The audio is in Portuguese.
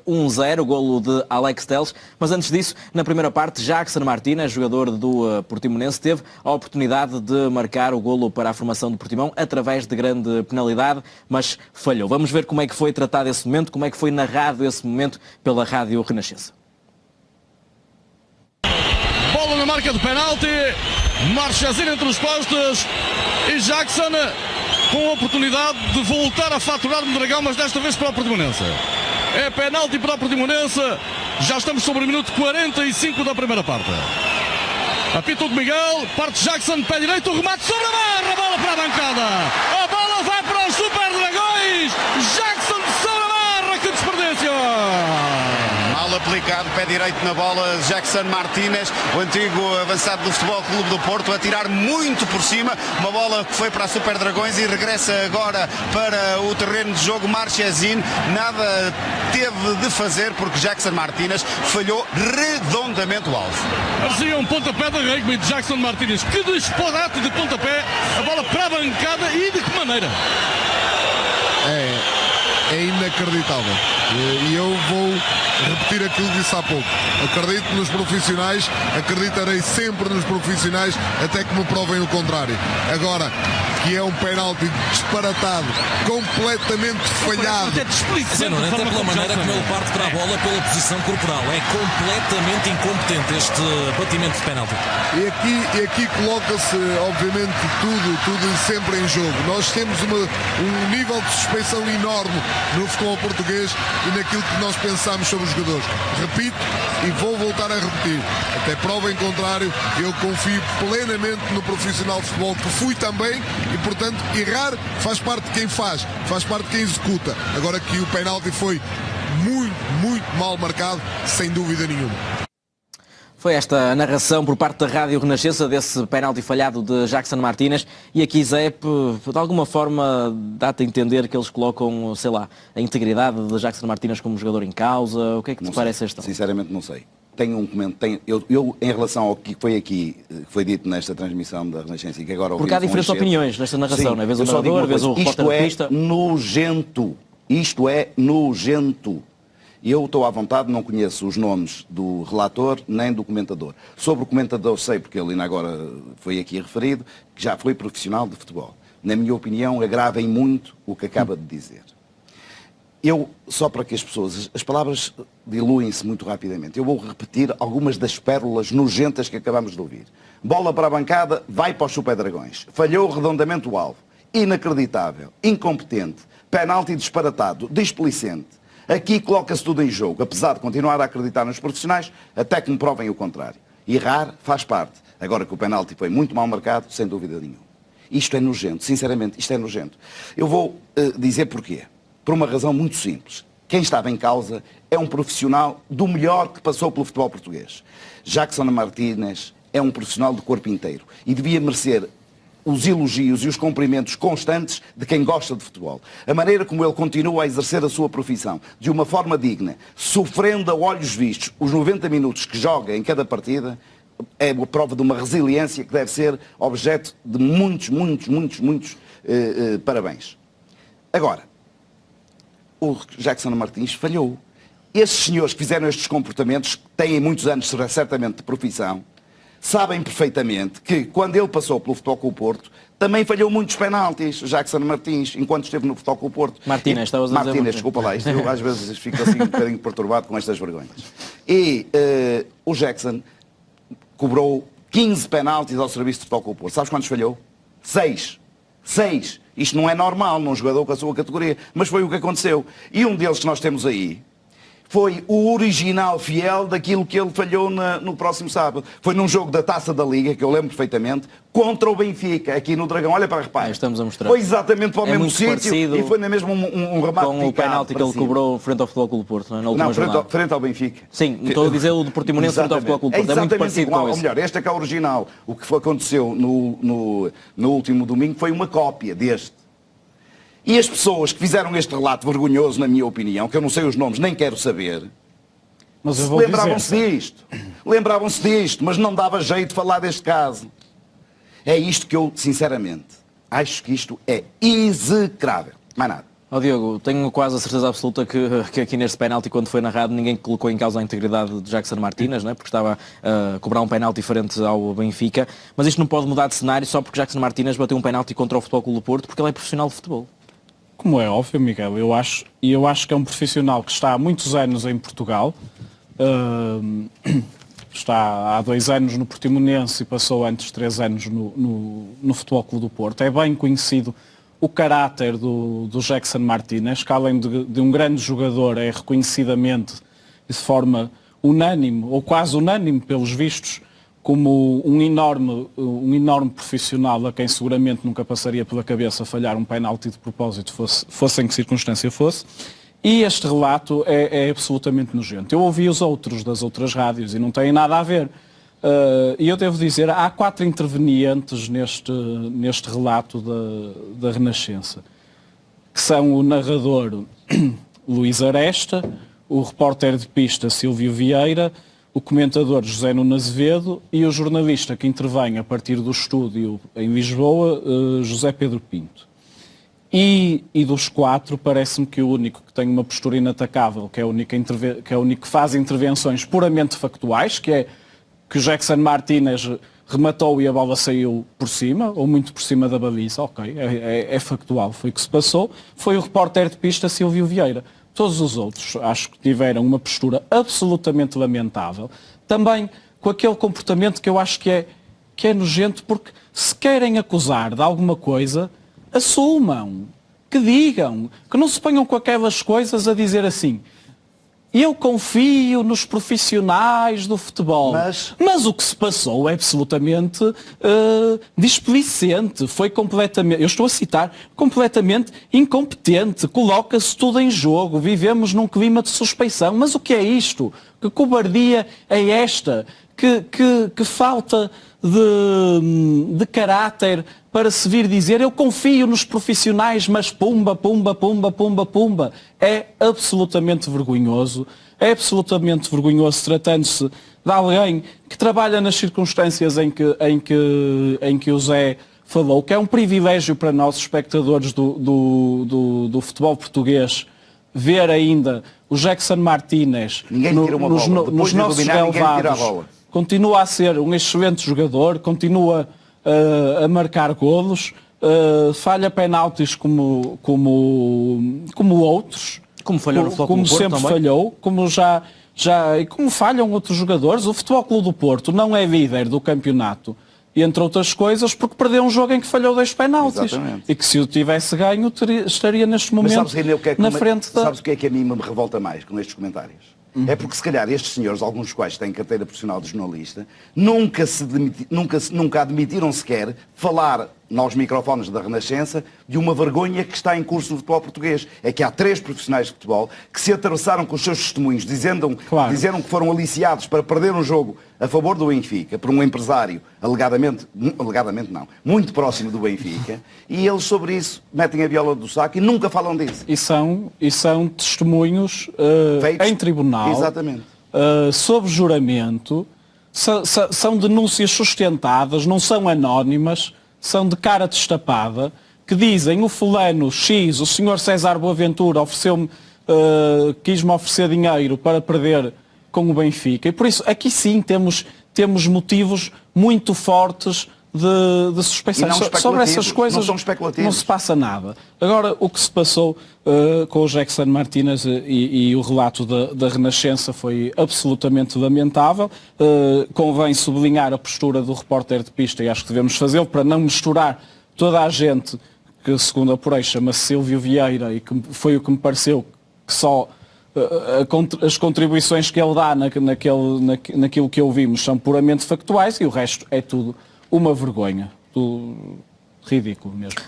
1-0, o golo de Alex Telles. Mas antes disso, na primeira parte, Jackson Martínez, jogador do Portimonense, teve a oportunidade de marcar o golo para a formação do Portimão através de grande penalidade, mas falhou. Vamos ver como é que foi tratado esse momento, como é que foi narrado esse momento pela Rádio Renascença. Bola na marca de penalti, Marchezinho entre os postos e Jackson com a oportunidade de voltar a faturar no Dragão, mas desta vez para o Portimonense. É penalti para o Portimonense, já estamos sobre o minuto 45 da primeira parte. Apita o de Miguel, parte Jackson, pé direito, o remate sobre a barra, a bola para a bancada. A bola vai para os Super Dragões, Jackson sobre a barra, que desperdício! Mal aplicado, pé direito na bola, Jackson Martínez, o antigo avançado do Futebol Clube do Porto, a tirar muito por cima, uma bola que foi para a Super Dragões e regressa agora para o terreno de jogo. Marchezinho nada teve de fazer porque Jackson Martínez falhou redondamente o alvo. Parecia um pontapé de rugby de Jackson Martínez, que disparate de pontapé, a bola para a bancada e de que maneira? É inacreditável. E eu vou repetir aquilo que disse há pouco. Acredito nos profissionais, acreditarei sempre nos profissionais até que me provem o contrário. Agora, que é um penalti disparatado, completamente falhado. Até pela maneira como ele parte para a bola, pela posição corporal. É completamente incompetente este batimento de penalti. E aqui coloca-se, obviamente, tudo sempre em jogo. Nós temos um nível de suspeição enorme no futebol português e naquilo que nós pensamos sobre os jogadores. Repito e vou voltar a repetir. Até prova em contrário, eu confio plenamente no profissional de futebol que fui também e, portanto, errar faz parte de quem faz parte de quem executa. Agora que o penalti foi muito mal marcado, sem dúvida nenhuma. Foi esta narração por parte da Rádio Renascença desse penalti falhado de Jackson Martínez. E aqui, Zé, de alguma forma dá-te a entender que eles colocam, sei lá, a integridade de Jackson Martínez como jogador em causa? O que é que te parece esta? Sinceramente não sei. Tenho um comentário. Eu, em relação ao que foi aqui, foi dito nesta transmissão da Renascença, que agora porque há diferentes opiniões nesta narração, sim, não é? Vês o narrador, vês o repórter da pista. Isto é nojento. Eu estou à vontade, não conheço os nomes do relator nem do comentador. Sobre o comentador sei, porque ele ainda agora foi aqui referido, que já foi profissional de futebol. Na minha opinião, agravem muito o que acaba de dizer. Eu, só para que as palavras diluem-se muito rapidamente, eu vou repetir algumas das pérolas nojentas que acabamos de ouvir. Bola para a bancada, vai para os Super Dragões. Falhou redondamente o alvo. Inacreditável, incompetente, penalti disparatado, displicente. Aqui coloca-se tudo em jogo, apesar de continuar a acreditar nos profissionais, até que me provem o contrário. Errar faz parte. Agora que o penalti foi muito mal marcado, sem dúvida nenhuma. Isto é nojento, sinceramente, isto é nojento. Eu vou dizer porquê. Por uma razão muito simples. Quem estava em causa é um profissional do melhor que passou pelo futebol português. Jackson Martínez é um profissional de corpo inteiro e devia merecer os elogios e os cumprimentos constantes de quem gosta de futebol. A maneira como ele continua a exercer a sua profissão de uma forma digna, sofrendo a olhos vistos os 90 minutos que joga em cada partida, é uma prova de uma resiliência que deve ser objeto de muitos parabéns. Agora, o Jackson Martins falhou. Esses senhores que fizeram estes comportamentos, que têm muitos anos certamente de profissão, sabem perfeitamente que quando ele passou pelo Futebol Clube do Porto, também falhou muitos penaltis, Jackson Martins, enquanto esteve no Futebol Clube do Porto. Martínez, estavas a dizer. Martínez, desculpa lá, isto eu às vezes fico assim um bocadinho perturbado com estas vergonhas. E o Jackson cobrou 15 penaltis ao serviço de Futebol Clube do Porto. Sabes quantos falhou? 6. Isto não é normal num jogador com a sua categoria, mas foi o que aconteceu. E um deles que nós temos aí foi o original fiel daquilo que ele falhou no próximo sábado. Foi num jogo da Taça da Liga, que eu lembro perfeitamente, contra o Benfica, aqui no Dragão. Olha para reparar. Estamos a mostrar. Foi exatamente para o mesmo sítio e foi na mesma um remate com o penalti que ele cobrou frente ao Futebol Clube do Porto, não é? Na última frente ao Benfica. Sim, estou a dizer o do Portimonense frente ao Futebol Clube do Porto. É muito parecido igual, com esse. Ou melhor, este é que é o original. O que aconteceu no último domingo foi uma cópia deste. E as pessoas que fizeram este relato vergonhoso, na minha opinião, que eu não sei os nomes, nem quero saber, lembravam-se disto, mas não dava jeito de falar deste caso. É isto que eu, sinceramente, acho que isto é execrável. Mais nada. Ó Diogo, tenho quase a certeza absoluta que aqui neste penalti, quando foi narrado, ninguém colocou em causa a integridade de Jackson Martínez, né? Porque estava a cobrar um penalti diferente ao Benfica, mas isto não pode mudar de cenário só porque Jackson Martínez bateu um penalti contra o Futebol Clube do Porto, porque ele é profissional de futebol. Como é óbvio, Miguel, eu acho que é um profissional que está há muitos anos em Portugal, está há 2 anos no Portimonense e passou antes 3 anos no Futebol Clube do Porto. É bem conhecido o caráter do Jackson Martínez, que além de um grande jogador, é reconhecidamente, de forma unânime, ou quase unânime pelos vistos, como um enorme profissional a quem seguramente nunca passaria pela cabeça falhar um penalti de propósito, fosse em que circunstância fosse. E este relato é absolutamente nojento. Eu ouvi os outros das outras rádios e não têm nada a ver. E eu devo dizer, há 4 intervenientes neste relato da Renascença, que são o narrador Luís Aresta, o repórter de pista Silvio Vieira, o comentador José Nuno Azevedo e o jornalista que intervém a partir do estúdio em Lisboa, José Pedro Pinto. E dos 4, parece-me que o único que tem uma postura inatacável, que é o único que faz intervenções puramente factuais, que é que o Jackson Martínez rematou e a bola saiu por cima, ou muito por cima da baliza, ok, é factual, foi o que se passou, foi o repórter de pista Silvio Vieira. Todos os outros acho que tiveram uma postura absolutamente lamentável, também com aquele comportamento que eu acho que é nojento, porque se querem acusar de alguma coisa, assumam, que digam, que não se ponham com aquelas coisas a dizer assim: eu confio nos profissionais do futebol. Mas o que se passou é absolutamente displicente. Foi completamente, eu estou a citar, completamente incompetente. Coloca-se tudo em jogo. Vivemos num clima de suspeição. Mas o que é isto? Que cobardia é esta? Que falta de caráter para se vir dizer eu confio nos profissionais, mas pumba, pumba, pumba, pumba, pumba. É absolutamente vergonhoso. É absolutamente vergonhoso tratando-se de alguém que trabalha nas circunstâncias em que o Zé falou, que é um privilégio para nós, espectadores do futebol português, ver ainda o Jackson Martínez nos nossos relevados. Continua a ser um excelente jogador, continua a marcar golos, falha penaltis como outros, como falhou no Futebol Clube do Porto, sempre também falhou, como falham outros jogadores. O Futebol Clube do Porto não é líder do campeonato, entre outras coisas, porque perdeu um jogo em que falhou 2 penaltis. Exatamente. E que se o tivesse ganho estaria neste momento na frente da... Sabes o que é que a mim me revolta mais com estes comentários? É porque se calhar estes senhores, alguns dos quais têm carteira profissional de jornalista, nunca admitiram sequer falar aos microfones da Renascença de uma vergonha que está em curso no futebol português. É que há 3 profissionais de futebol que se atravessaram com os seus testemunhos, disseram que foram aliciados para perder um jogo a favor do Benfica por um empresário alegadamente não, muito próximo do Benfica, e eles sobre isso metem a viola do saco e nunca falam disso. E são testemunhos em tribunal, exatamente, sob juramento, são denúncias sustentadas, não são anónimas, são de cara destapada, que dizem o fulano X, o senhor César Boaventura quis-me oferecer dinheiro para perder com o Benfica. E por isso aqui sim temos motivos muito fortes de suspeição. Sobre essas coisas não se passa nada. Agora, o que se passou com o Jackson Martínez e o relato da Renascença foi absolutamente lamentável. Convém sublinhar a postura do repórter de pista, e acho que devemos fazê-lo, para não misturar toda a gente que, segundo apurei, chama-se Silvio Vieira, e que foi o que me pareceu que só as contribuições que ele dá naquilo que ouvimos são puramente factuais, e o resto é tudo uma vergonha. Tudo ridículo mesmo.